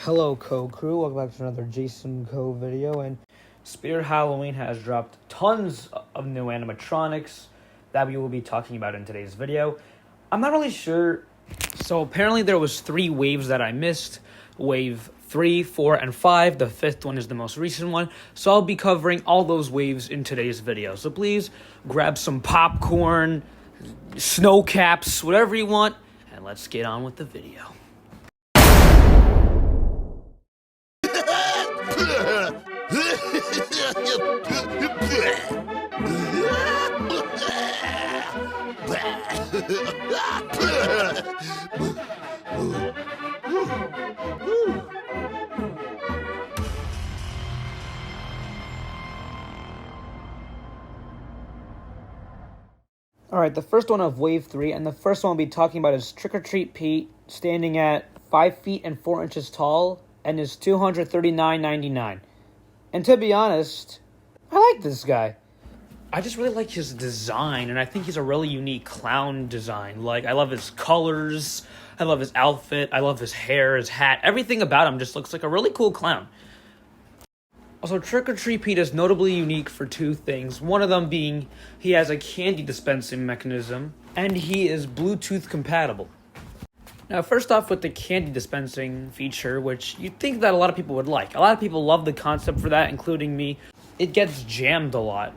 Hello Co-Crew, welcome back to another Jason Co video, and Spirit Halloween has dropped tons of new animatronics that we will be talking about in today's video. I'm not really sure, so apparently there was 3 waves that I missed, wave 3, 4, and 5, the 5th one is the most recent one, so I'll be covering all those waves in today's video, so please grab some popcorn, snow caps, whatever you want, and let's get on with the video. Alright, the first one of Wave 3, and the first one we'll be talking about is Trick or Treat Pete, standing at 5 feet and 4 inches tall, and is $239.99. And to be honest, I like this guy. I just really like his design, and I think he's a really unique clown design. Like, I love his colors, I love his outfit, I love his hair, his hat. Everything about him just looks like a really cool clown. Also, Trick or Treat Pete is notably unique for 2 things. One of them being he has a candy dispensing mechanism, and he is Bluetooth compatible. Now, first off with the candy dispensing feature, which you'd think that a lot of people would like. A lot of people love the concept for that, including me. It gets jammed a lot.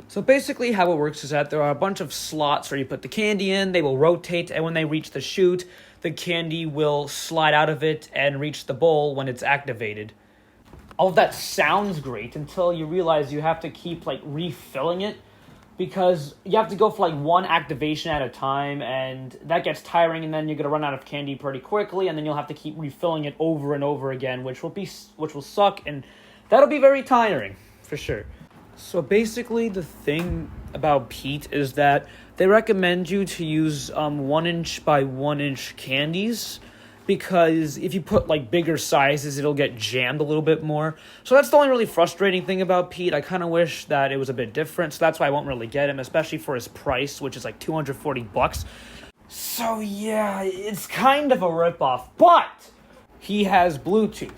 So basically how it works is that there are a bunch of slots where you put the candy in, they will rotate, and when they reach the chute, the candy will slide out of it and reach the bowl when it's activated. All of that sounds great until you realize you have to keep refilling it, because you have to go for 1 activation at a time, and that gets tiring, and then you're going to run out of candy pretty quickly, and then you'll have to keep refilling it over and over again, which will suck, and that'll be very tiring, for sure. So basically, the thing about Pete is that they recommend you to use 1 inch by 1 inch candies, because if you put bigger sizes, it'll get jammed a little bit more. So that's the only really frustrating thing about Pete. I kind of wish that it was a bit different, so that's why I won't really get him, especially for his price, which is $240. So yeah, it's kind of a ripoff, but he has Bluetooth,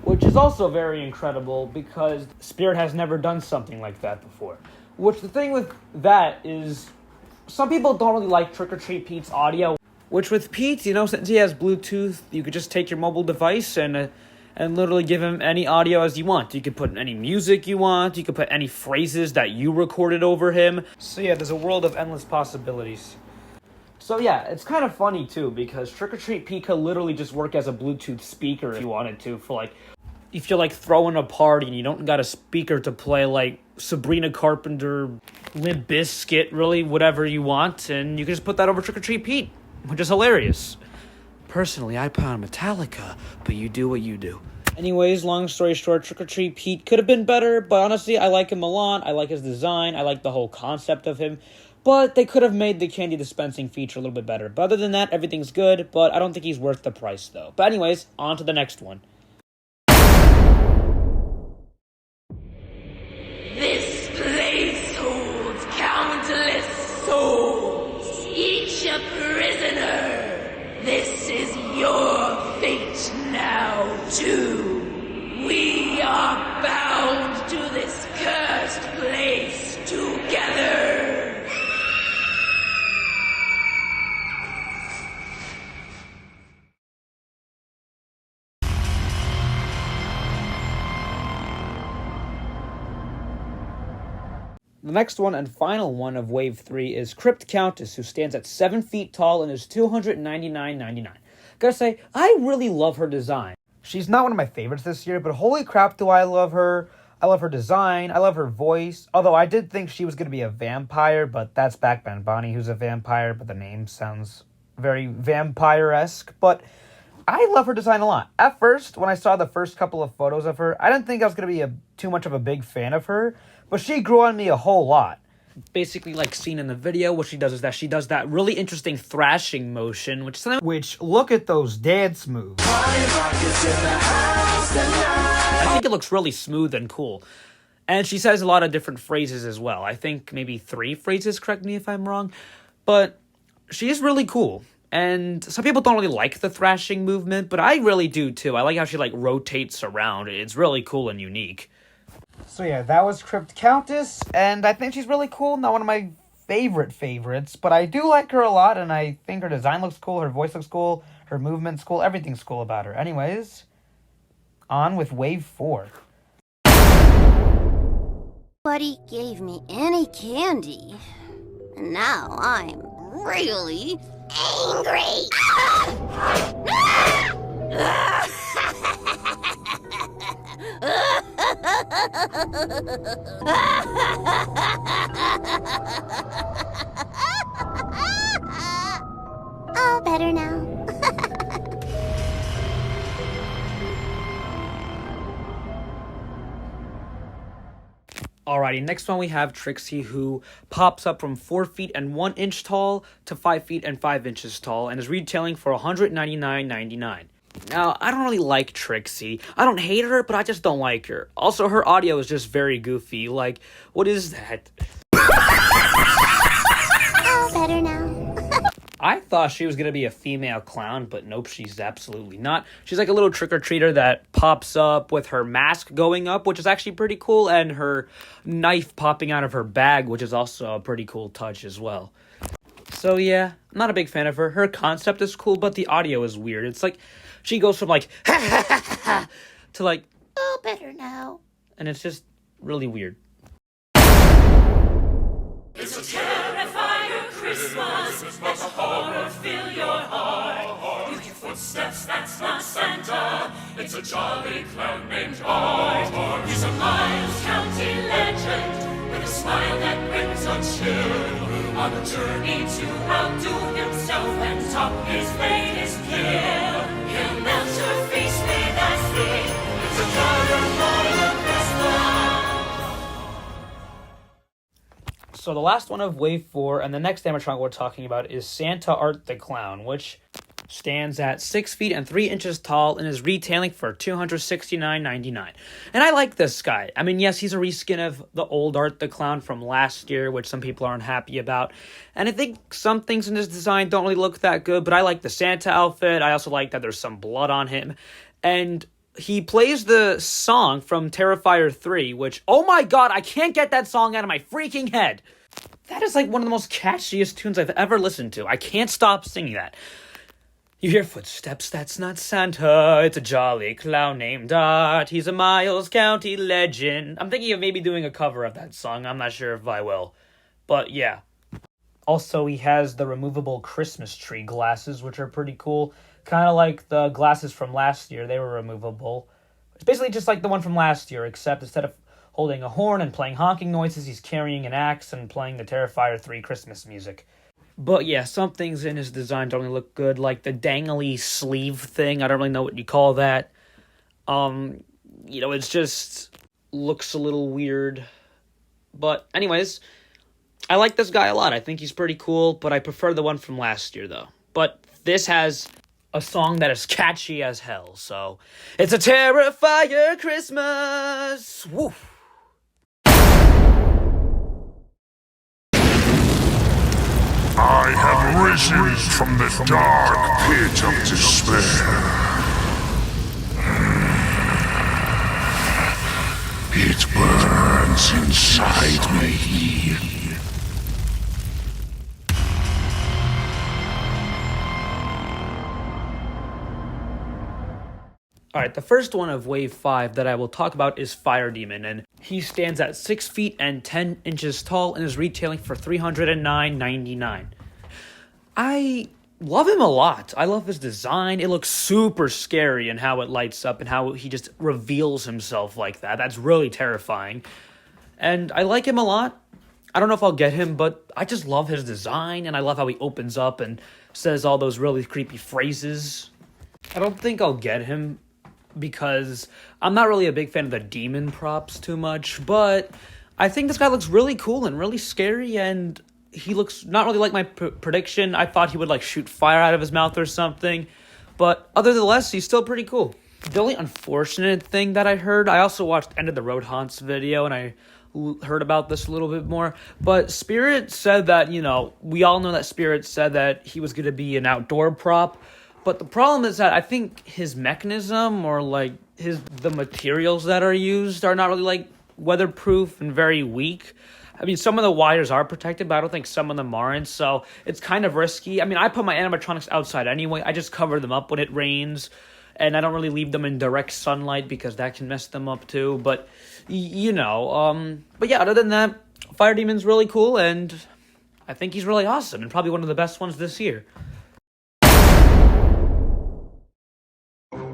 which is also very incredible because Spirit has never done something like that before. Which the thing with that is, some people don't really like Trick or Treat Pete's audio. Which with Pete, since he has Bluetooth, you could just take your mobile device and literally give him any audio as you want. You could put any music you want. You could put any phrases that you recorded over him. So yeah, there's a world of endless possibilities. So yeah, it's kind of funny too, because Trick or Treat Pete could literally just work as a Bluetooth speaker if you wanted to, for if you're throwing a party and you don't got a speaker to play Sabrina Carpenter, Limp Bizkit, really whatever you want, and you can just put that over Trick or Treat Pete, which is hilarious. Personally, I put on Metallica, but you do what you do. Anyways, long story short, Trick or Treat Pete could have been better, but honestly, I like him a lot. I like his design. I like the whole concept of him. But they could have made the candy dispensing feature a little bit better. But other than that, everything's good, but I don't think he's worth the price, though. But anyways, on to the next one. This place holds countless souls, each a prisoner. This is your fate now, too. We are bound to this cursed place together. The next one and final one of Wave 3 is Crypt Countess, who stands at 7 feet tall and is $299.99. Gotta say, I really love her design. She's not one of my favorites this year, but holy crap do I love her. I love her design, I love her voice, although I did think she was going to be a vampire, but that's Backband Bonnie who's a vampire, but the name sounds very vampire-esque, but I love her design a lot. At first, when I saw the first couple of photos of her, I didn't think I was going to be too much of a big fan of her, but she grew on me a whole lot. Basically, seen in the video, what she does is that she does that really interesting thrashing motion, which look at those dance moves. I think it looks really smooth and cool. And she says a lot of different phrases as well. I think maybe 3 phrases, correct me if I'm wrong. But she is really cool. And some people don't really like the thrashing movement, but I really do too. I like how she like rotates around. It's really cool and unique. So yeah, that was Crypt Countess, and I think she's really cool. Not one of my favorites, but I do like her a lot, and I think her design looks cool, her voice looks cool, her movement's cool, everything's cool about her. Anyways, on with Wave 4. Nobody gave me any candy. And now I'm really angry. All better now. Alrighty, next one we have Trixie, who pops up from 4 feet and 1 inch tall to 5 feet and 5 inches tall and is retailing for $199.99. Now, I don't really like Trixie. I don't hate her, but I just don't like her. Also, her audio is just very goofy. Like, what is that? All better now. I thought she was going to be a female clown, but nope, she's absolutely not. She's like a little trick-or-treater that pops up with her mask going up, which is actually pretty cool, and her knife popping out of her bag, which is also a pretty cool touch as well. So yeah, I'm not a big fan of her. Her concept is cool, but the audio is weird. It's like, she goes from like, ha ha ha ha, to like, All better now. and it's just really weird. It's a terrifier Christmas. Let horror fill your heart. You hear footsteps, that's not Santa. It's a jolly clown named Art. He's a Miles County legend with a smile that brings a chill. On a journey to outdo himself and top his latest kill. He'll melt your face with ice. It's a terrifier Christmas. So the last one of Wave 4, and the next animatronic we're talking about is Santa Art the Clown, which stands at 6 feet and 3 inches tall and is retailing for $269.99. And I like this guy. I mean, yes, he's a reskin of the old Art the Clown from last year, which some people aren't happy about. And I think some things in his design don't really look that good, but I like the Santa outfit. I also like that there's some blood on him. And he plays the song from Terrifier 3, which, oh my god, I can't get that song out of my freaking head. That is like one of the most catchiest tunes I've ever listened to. I can't stop singing that. You hear footsteps, that's not Santa. It's a jolly clown named Art. He's a Miles County legend. I'm thinking of maybe doing a cover of that song. I'm not sure if I will. But yeah. Also, he has the removable Christmas tree glasses, which are pretty cool. Kind of like the glasses from last year. They were removable. It's basically just like the one from last year, except instead of holding a horn and playing honking noises, he's carrying an axe and playing the Terrifier 3 Christmas music. But yeah, some things in his design don't really look good, like the dangly sleeve thing. I don't really know what you call that. It's just looks a little weird. But anyways, I like this guy a lot. I think he's pretty cool, but I prefer the one from last year, though. But this has a song that is catchy as hell, so it's a Terrifier Christmas! Woo! I have risen from the dark pit of despair. It burns inside me. Alright, the first one of Wave 5 that I will talk about is Fire Demon, and he stands at 6 feet and 10 inches tall and is retailing for $309.99. I love him a lot. I love his design. It looks super scary and how it lights up and how he just reveals himself like that. That's really terrifying. And I like him a lot. I don't know if I'll get him, but I just love his design, and I love how he opens up and says all those really creepy phrases. I don't think I'll get him because I'm not really a big fan of the demon props too much, but I think this guy looks really cool and really scary, and he looks not really like my prediction. I thought he would like shoot fire out of his mouth or something, but other than less, he's still pretty cool. The only unfortunate thing that I heard, I also watched End of the Road Haunts video, and I heard about this a little bit more. But Spirit said that, we all know that Spirit said that he was going to be an outdoor prop. But the problem is that I think his mechanism or the materials that are used are not really like weatherproof and very weak. I mean, some of the wires are protected, but I don't think some of them aren't, so it's kind of risky. I mean, I put my animatronics outside anyway. I just cover them up when it rains, and I don't really leave them in direct sunlight because that can mess them up too. But, but yeah, other than that, Fire Demon's really cool, and I think he's really awesome, and probably one of the best ones this year.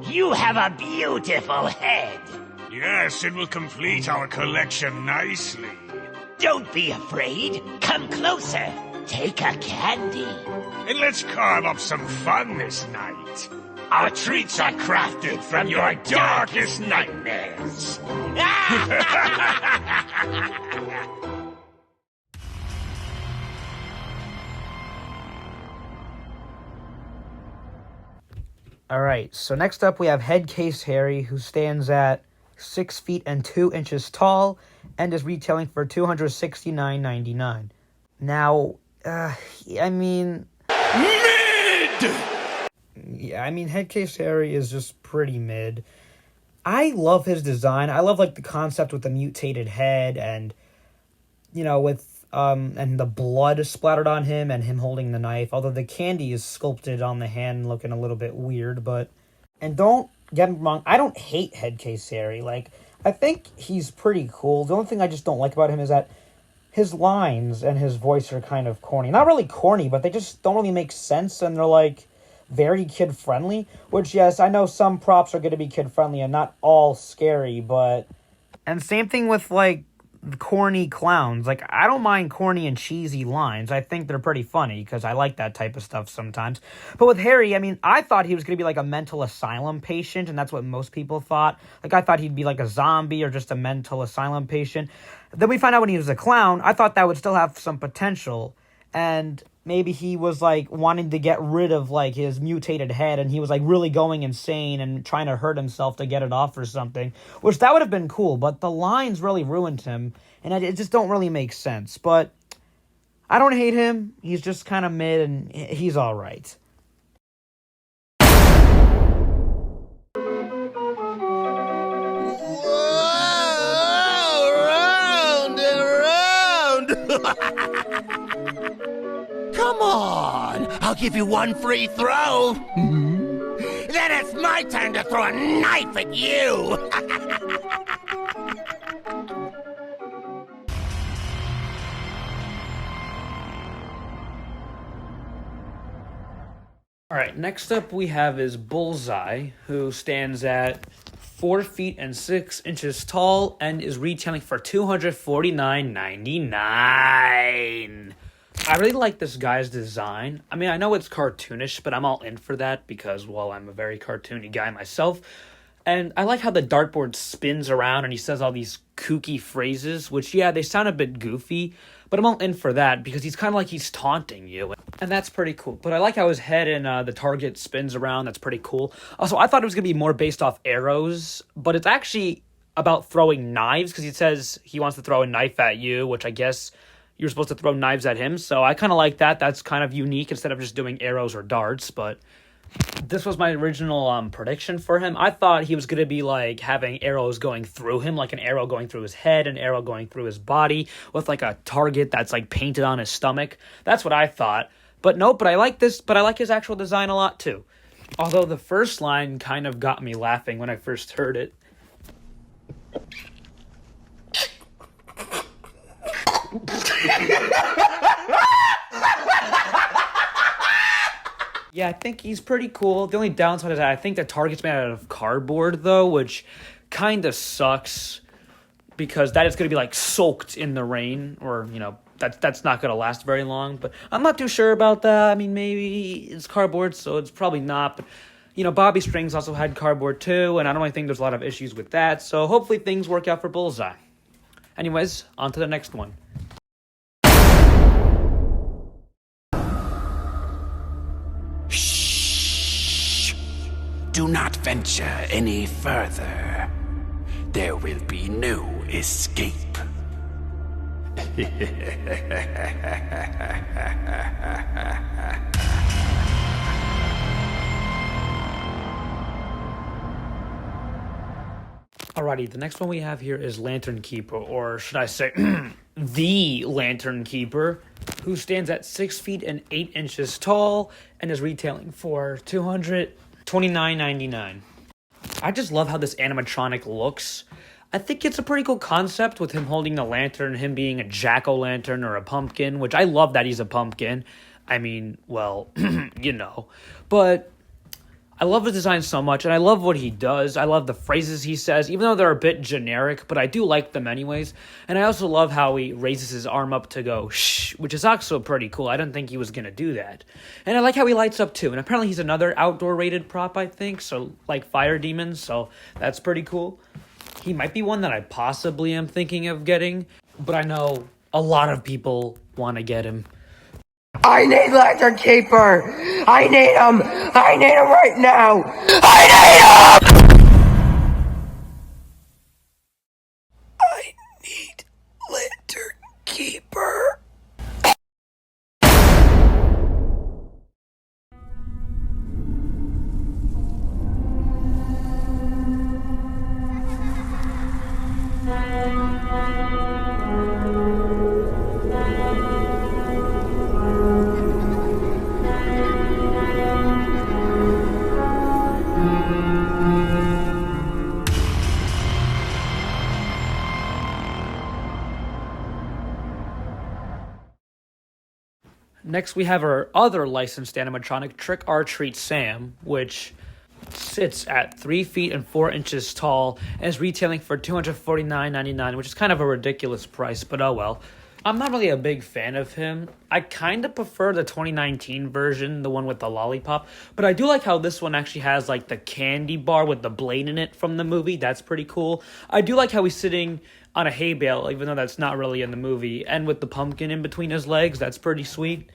You have a beautiful head. Yes, it will complete our collection nicely. Don't be afraid. Come closer. Take a candy. And let's carve up some fun this night. Our treats are crafted from your darkest nightmares. Alright, so next up we have Headcase Harry, who stands at 6 feet and 2 inches tall and is retailing for $269.99. Now, I mean... Mid! Yeah, I mean, Headcase Harry is just pretty mid. I love his design. I love, the concept with the mutated head and, with, and the blood splattered on him and him holding the knife. Although the candy is sculpted on the hand looking a little bit weird, but... And don't get me wrong, I don't hate Headcase Harry. I think he's pretty cool. The only thing I just don't like about him is that his lines and his voice are kind of corny. Not really corny, but they just don't really make sense, and they're, very kid-friendly. Which, yes, I know some props are going to be kid-friendly and not all scary, but... And same thing with, corny clowns. I don't mind corny and cheesy lines. I think they're pretty funny because I like that type of stuff sometimes. But with Harry, I mean, I thought he was going to be a mental asylum patient, and that's what most people thought. I thought he'd be a zombie or just a mental asylum patient. Then we find out when he was a clown, I thought that would still have some potential, and maybe he was wanting to get rid of his mutated head, and he was really going insane and trying to hurt himself to get it off or something, which that would have been cool, but the lines really ruined him, and it just don't really make sense. But I don't hate him. He's just kind of mid, and he's all right. Round and round. Come on, I'll give you one free throw. Then it's my turn to throw a knife at you. Alright, next up we have is Bullseye, who stands at 4 feet and 6 inches tall and is retailing for $249.99. I really like this guy's design. I mean, I know it's cartoonish, but I'm all in for that because, well, I'm a very cartoony guy myself. And I like how the dartboard spins around and he says all these kooky phrases, which, yeah, they sound a bit goofy, but I'm all in for that because he's kind of he's taunting you. And that's pretty cool. But I like how his head and the target spins around. That's pretty cool. Also, I thought it was going to be more based off arrows, but it's actually about throwing knives because he says he wants to throw a knife at you, which I guess you're supposed to throw knives at him. So I kind of like that. That's kind of unique instead of just doing arrows or darts, but... This was my original prediction for him. I thought he was going to be having arrows going through him, an arrow going through his head, an arrow going through his body, with a target that's painted on his stomach. That's what I thought. But nope, but I like this, but I like his actual design a lot too. Although the first line kind of got me laughing when I first heard it. Yeah, I think he's pretty cool. The only downside is that I think the target's made out of cardboard, though, which kind of sucks because that is going to be, soaked in the rain, or, that's not going to last very long. But I'm not too sure about that. I mean, maybe it's cardboard, so it's probably not. But, Bobby Strings also had cardboard, too, and I don't really think there's a lot of issues with that. So hopefully things work out for Bullseye. Anyways, on to the next one. Do not venture any further. There will be no escape. Alrighty, the next one we have here is Lantern Keeper, or should I say, the Lantern Keeper, who stands at 6 feet and 8 inches tall and is retailing for $229.99. I just love how this animatronic looks. I think it's a pretty cool concept with him holding the lantern, him being a jack-o'-lantern or a pumpkin, which I love that he's a pumpkin. I mean, well, you know. But I love the design so much, and I love what he does. I love the phrases he says, even though they're a bit generic, but I do like them anyways. And I also love how he raises his arm up to go, shh, which is also pretty cool. I didn't think he was going to do that. And I like how he lights up, too. And apparently he's another outdoor-rated prop, I think, so like fire demons, so that's pretty cool. He might be one that I possibly am thinking of getting, but I know a lot of people want to get him. I need Lantern Keeper! I need him! I need him right now! I need him! I need Lantern Keeper. Next, we have our other licensed animatronic, Trick or Treat Sam, which sits at 3 feet and 4 inches tall and is retailing for $249.99, which is kind of a ridiculous price, but oh well. I'm not really a big fan of him. I kind of prefer the 2019 version, the one with the lollipop, but I do like how this one actually has like the candy bar with the blade in it from the movie. That's pretty cool. I do like how he's sitting on a hay bale, even though that's not really in the movie, and with the pumpkin in between his legs. That's pretty sweet.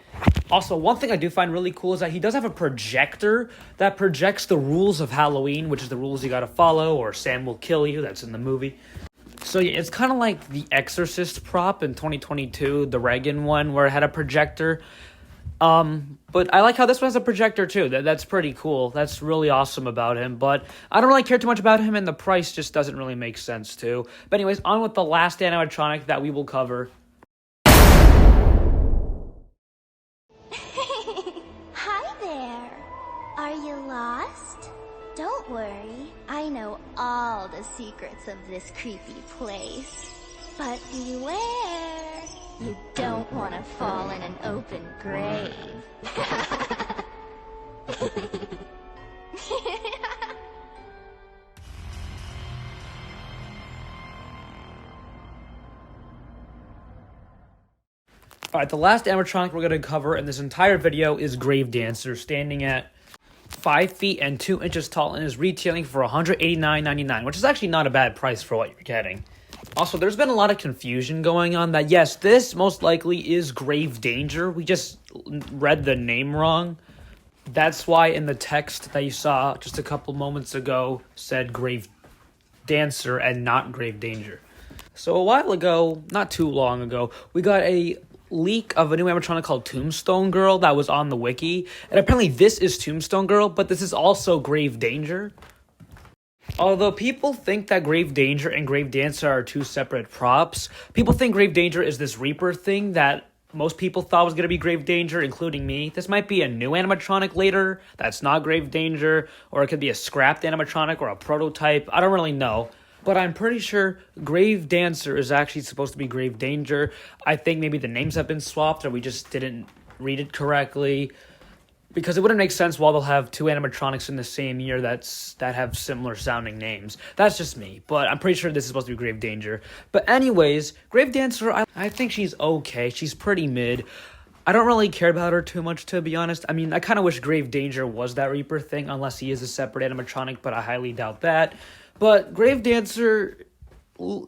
Also, one thing I do find really cool is that he does have a projector that projects the rules of Halloween, which is the rules you gotta follow, or Sam will kill you. That's in the movie. So yeah, it's kind of like the Exorcist prop in 2022, the Reagan one, where it had a projector. But I like how this one has a projector too. That's pretty cool. That's really awesome about him. But I don't really care too much about him, and the price just doesn't really make sense too. But anyways, on with the last animatronic that we will cover. Hi there. Are you lost? Don't worry. I know all the secrets of this creepy place. But beware. You don't want to fall in an open grave. Alright, the last animatronic we're going to cover in this entire video is Grave Dancer, standing at 5 feet and 2 inches tall and is retailing for $189.99, which is actually not a bad price for what you're getting. Also, there's been a lot of confusion going on that, yes, this most likely is Grave Danger. We just read the name wrong. That's why in the text that you saw just a couple moments ago said Grave Dancer and not Grave Danger. So a while ago, not too long ago, we got a leak of a new animatronic called Tombstone Girl that was on the wiki. And apparently this is Tombstone Girl, but this is also Grave Danger. Although people think that Grave Danger and Grave Dancer are two separate props, people think Grave Danger is this Reaper thing that most people thought was going to be Grave Danger, including me. This might be a new animatronic later that's not Grave Danger, or it could be a scrapped animatronic or a prototype. I don't really know. But I'm pretty sure Grave Dancer is actually supposed to be Grave Danger. I think maybe the names have been swapped or we just didn't read it correctly. Because it wouldn't make sense while they'll have two animatronics in the same year that have similar sounding names. That's just me, but I'm pretty sure this is supposed to be Grave Danger. But anyways, Grave Dancer, I think she's okay. She's pretty mid. I don't really care about her too much, to be honest. I mean, I kind of wish Grave Danger was that Reaper thing, unless he is a separate animatronic, but I highly doubt that. But Grave Dancer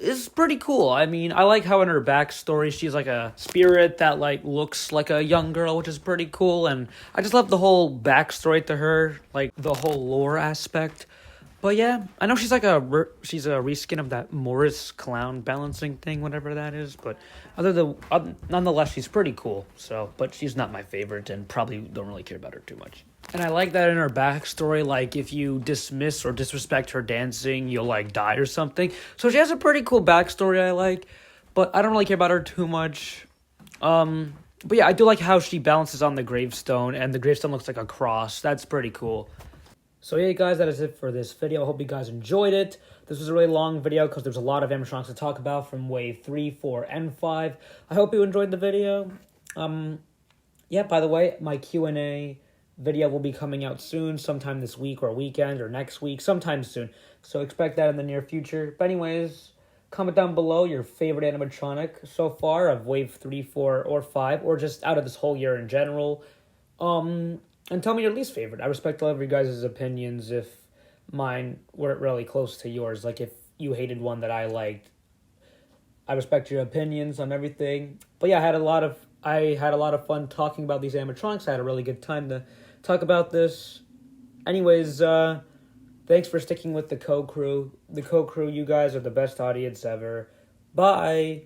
is pretty cool. I mean, I like how in her backstory she's like a spirit that like looks like a young girl, which is pretty cool. And I just love the whole backstory to her, like the whole lore aspect. But yeah, I know she's like she's a reskin of that Morris clown balancing thing, whatever that is. But nonetheless, she's pretty cool. So, but she's not my favorite, and probably don't really care about her too much. And I like that in her backstory, like if you dismiss or disrespect her dancing, you'll like die or something. So she has a pretty cool backstory I like, but I don't really care about her too much. But yeah, I do like how she balances on the gravestone, and the gravestone looks like a cross. That's pretty cool. So yeah, guys, that is it for this video. I hope you guys enjoyed it. This was a really long video because there's a lot of animatronics to talk about from Wave 3, 4, and 5. I hope you enjoyed the video. Yeah, by the way, my Q&A video will be coming out soon, sometime this week or weekend or next week, sometime soon. So expect that in the near future. But anyways, comment down below your favorite animatronic so far of Wave 3, 4, or 5, or just out of this whole year in general. And tell me your least favorite. I respect all of your guys' opinions if mine weren't really close to yours. Like, if you hated one that I liked, I respect your opinions on everything. But yeah, I had a lot of fun talking about these animatronics. I had a really good time to talk about this. Anyways, thanks for sticking with the co-crew. The co-crew, you guys are the best audience ever. Bye!